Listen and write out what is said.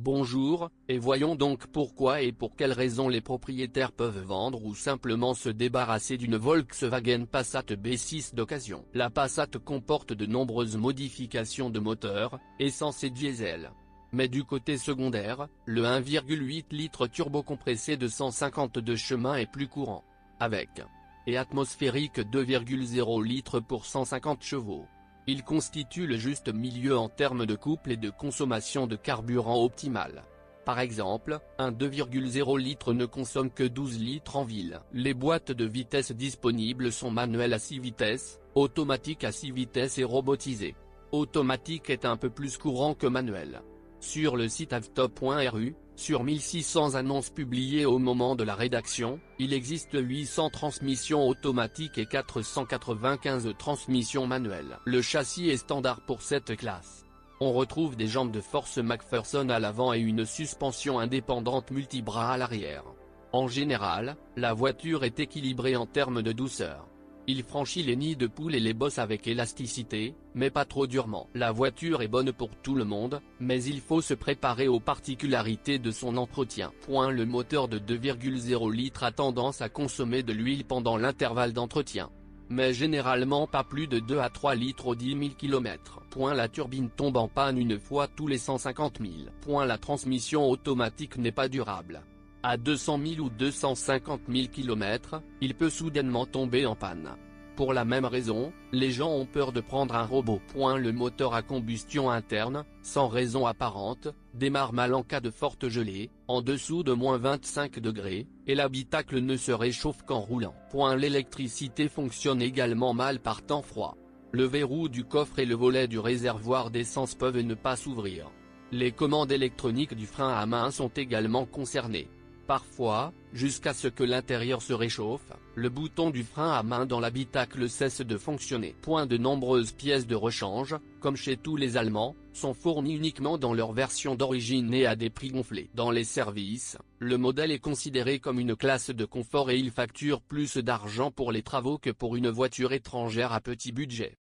Bonjour, et voyons donc pourquoi et pour quelles raisons les propriétaires peuvent vendre ou simplement se débarrasser d'une Volkswagen Passat B6 d'occasion. La Passat comporte de nombreuses modifications de moteur, essence et diesel. Mais du côté secondaire, le 1,8 litres turbocompressé de 152 chemins est plus courant. Avec et atmosphérique 2,0 litres pour 150 chevaux. Il constitue le juste milieu en termes de couple et de consommation de carburant optimale. Par exemple, un 2,0 litres ne consomme que 12 litres en ville. Les boîtes de vitesse disponibles sont manuelles à 6 vitesses, automatiques à 6 vitesses et robotisées. Automatique est un peu plus courant que manuel. Sur le site avtop.ru, sur 1600 annonces publiées au moment de la rédaction, il existe 800 transmissions automatiques et 495 transmissions manuelles. Le châssis est standard pour cette classe. On retrouve des jambes de force McPherson à l'avant et une suspension indépendante multibras à l'arrière. En général, la voiture est équilibrée en termes de douceur. Il franchit les nids de poules et les bosses avec élasticité, mais pas trop durement. La voiture est bonne pour tout le monde, mais il faut se préparer aux particularités de son entretien. Le moteur de 2,0 litres a tendance à consommer de l'huile pendant l'intervalle d'entretien. Mais généralement pas plus de 2 à 3 litres aux 10 000 km. La turbine tombe en panne une fois tous les 150 000. La transmission automatique n'est pas durable. À 200 000 ou 250 000 km, il peut soudainement tomber en panne. Pour la même raison, les gens ont peur de prendre un robot. Le moteur à combustion interne, sans raison apparente, démarre mal en cas de forte gelée, en dessous de -25 degrés, et l'habitacle ne se réchauffe qu'en roulant. L'électricité fonctionne également mal par temps froid. Le verrou du coffre et le volet du réservoir d'essence peuvent ne pas s'ouvrir. Les commandes électroniques du frein à main sont également concernées. Parfois, jusqu'à ce que l'intérieur se réchauffe, le bouton du frein à main dans l'habitacle cesse de fonctionner. De nombreuses pièces de rechange, comme chez tous les Allemands, sont fournies uniquement dans leur version d'origine et à des prix gonflés. Dans les services, le modèle est considéré comme une classe de confort et il facture plus d'argent pour les travaux que pour une voiture étrangère à petit budget.